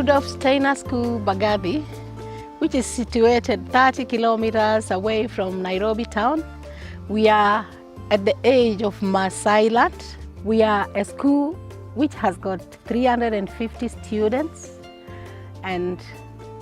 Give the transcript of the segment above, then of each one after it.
Rudolf Steiner School, Mbagathi, which is situated 30 kilometers away from Nairobi town. We are at the edge of Maasai land. We are a school which has got 350 students, and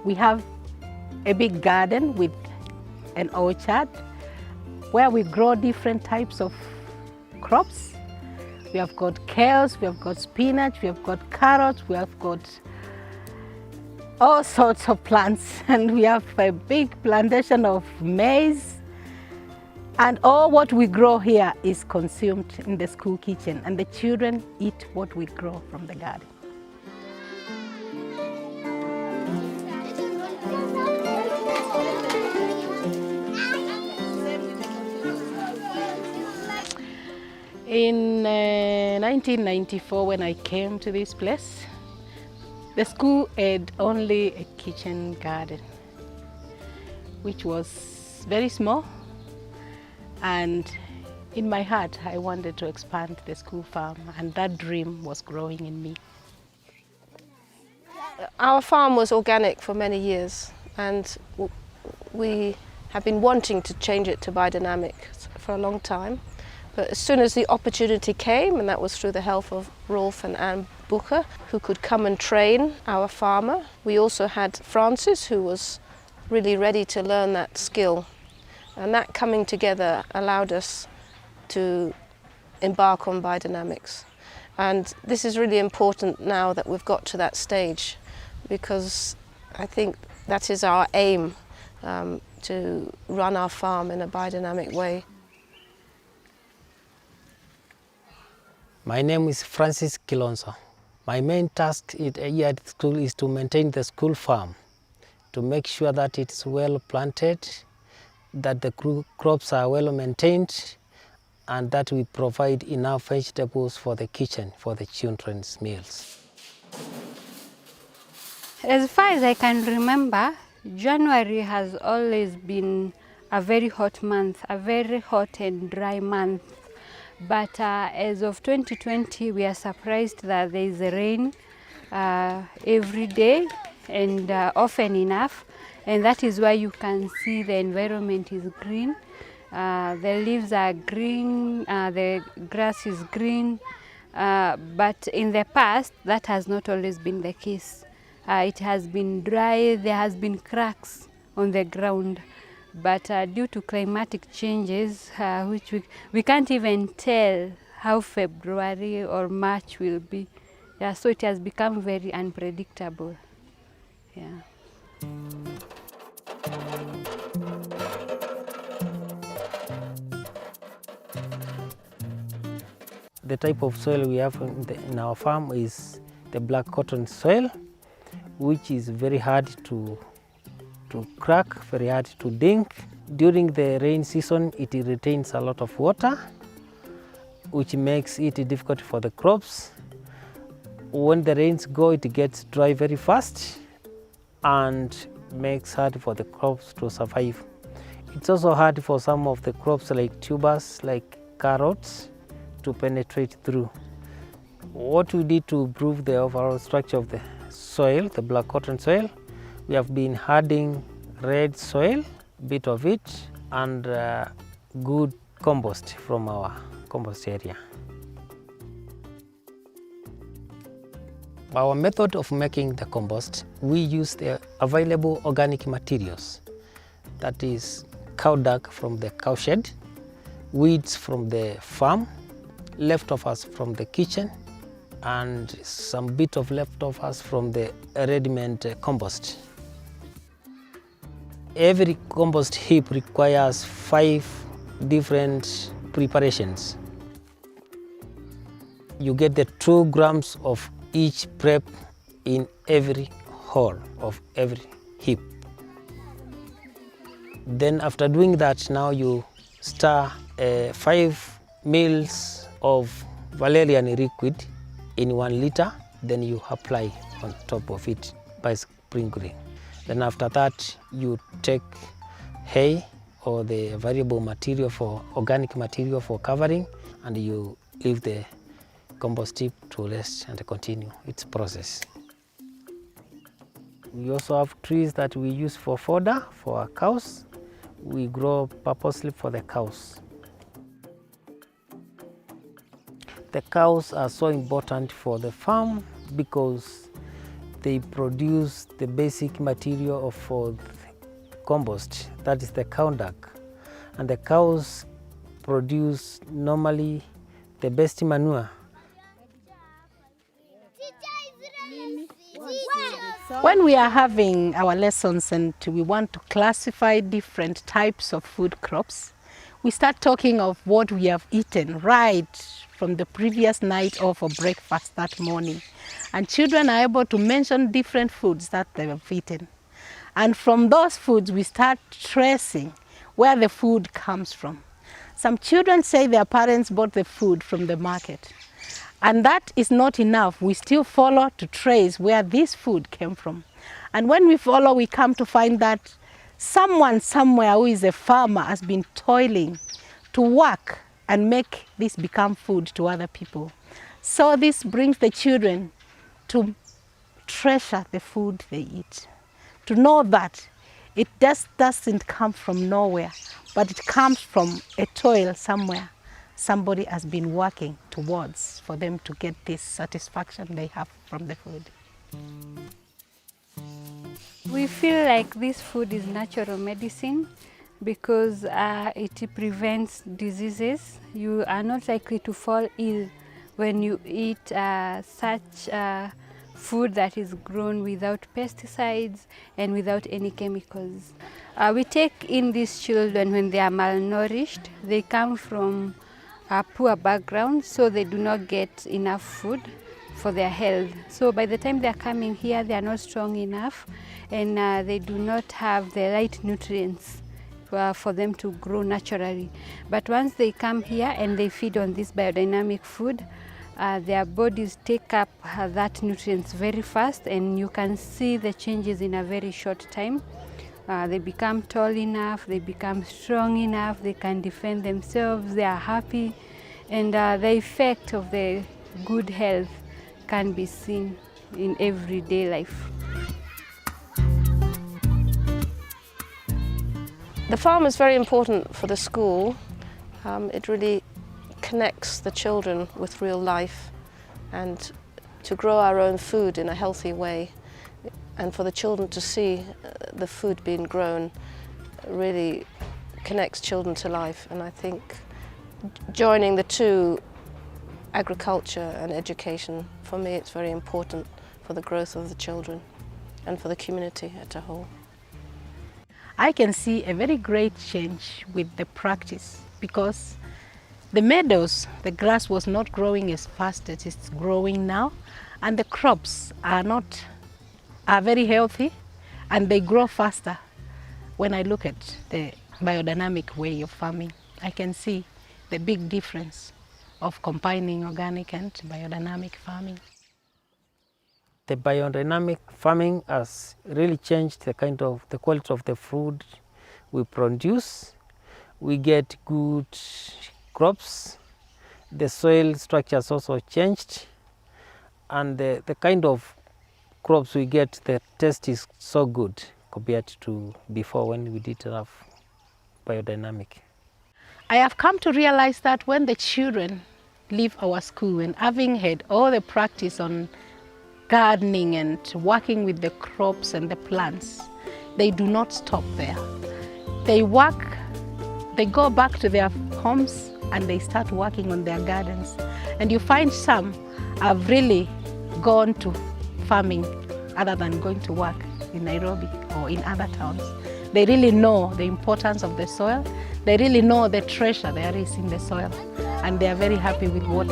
we have a big garden with an orchard where we grow different types of crops. We have got kales, we have got spinach, we have got carrots, we have got all sorts of plants, and we have a big plantation of maize. And all what we grow here is consumed in the school kitchen, and the children eat what we grow from the garden. In 1994, when I came to this place, the school had only a kitchen garden, which was very small. And in my heart, I wanted to expand the school farm, and that dream was growing in me. Our farm was organic for many years, and we have been wanting to change it to biodynamic for a long time. But as soon as the opportunity came, and that was through the help of Rudolf and Mbagathi, who could come and train our farmer. We also had Francis, who was really ready to learn that skill. And that coming together allowed us to embark on biodynamics. And this is really important now that we've got to that stage, because I think that is our aim, to run our farm in a biodynamic way. My name is Francis Kilonzo. My main task here at school is to maintain the school farm, to make sure that it's well planted, that the crops are well maintained, and that we provide enough vegetables for the kitchen, for the children's meals. As far as I can remember, January has always been a very hot month, a very hot and dry month. But as of 2020, we are surprised that there is rain every day and often enough. And that is why you can see the environment is green. The leaves are green, the grass is green. But in the past, that has not always been the case. It has been dry, there has been cracks on the ground. But due to climatic changes, which we can't even tell how February or March will be. Yeah, so it has become very unpredictable. Yeah. The type of soil we have in our farm is the black cotton soil, which is very hard to crack, very hard to dink. During the rain season, it retains a lot of water, which makes it difficult for the crops. When the rains go, it gets dry very fast and makes hard for the crops to survive. It's also hard for some of the crops like tubers, like carrots, to penetrate through. What we did to improve the overall structure of the soil, the black cotton soil, we have been adding red soil, a bit of it, and good compost from our compost area. Our method of making the compost, we use the available organic materials. That is cow dung from the cow shed, weeds from the farm, leftovers from the kitchen, and some bit of leftovers from the ready-made compost. Every compost heap requires 5 different preparations. You get the 2 grams of each prep in every hole of every heap. Then after doing that, now you stir 5 mils of valerian liquid in 1 liter, then you apply on top of it by sprinkling. Then after that, you take hay or the variable material for organic material for covering, and you leave the compost heap to rest and continue its process. We also have trees that we use for fodder for our cows. We grow purposely for the cows. The cows are so important for the farm because they produce the basic material for compost, that is the cow dung. And the cows produce normally the best manure. When we are having our lessons and we want to classify different types of food crops, we start talking of what we have eaten right from the previous night or for breakfast that morning. And children are able to mention different foods that they have eaten. And from those foods, we start tracing where the food comes from. Some children say their parents bought the food from the market. And that is not enough. We still follow to trace where this food came from. And when we follow, we come to find that someone somewhere who is a farmer has been toiling to work and make this become food to other people. So this brings the children to treasure the food they eat, to know that it just doesn't come from nowhere, but it comes from a toil somewhere. Somebody has been working towards for them to get this satisfaction they have from the food. We feel like this food is natural medicine because it prevents diseases. You are not likely to fall ill when you eat such food that is grown without pesticides and without any chemicals. We take in these children when they are malnourished. They come from a poor background, so they do not get enough food for their health. So by the time they are coming here, they are not strong enough and they do not have the right nutrients for them to grow naturally. But once they come here and they feed on this biodynamic food, their bodies take up that nutrients very fast, and you can see the changes in a very short time. They become tall enough, they become strong enough, they can defend themselves, they are happy, and the effect of the good health can be seen in everyday life. The farm is very important for the school. It really connects the children with real life, and to grow our own food in a healthy way and for the children to see the food being grown really connects children to life. And I think joining the two, agriculture and education, for me it's very important for the growth of the children and for the community as a whole. I can see a very great change with the practice, because the meadows, the grass was not growing as fast as it's growing now, and the crops are very healthy and they grow faster. When I look at the biodynamic way of farming, I can see the big difference of combining organic and biodynamic farming. The biodynamic farming has really changed the quality of the food we produce. We get good crops. The soil structure has also changed, and the kind of crops we get, the taste is so good compared to before when we didn't have biodynamic. I have come to realize that when the children leave our school and having had all the practice on gardening and working with the crops and the plants, they do not stop there. They work, they go back to their homes and they start working on their gardens. And you find some have really gone to farming other than going to work in Nairobi or in other towns. They really know the importance of the soil. They really know the treasure there is in the soil, and they are very happy with what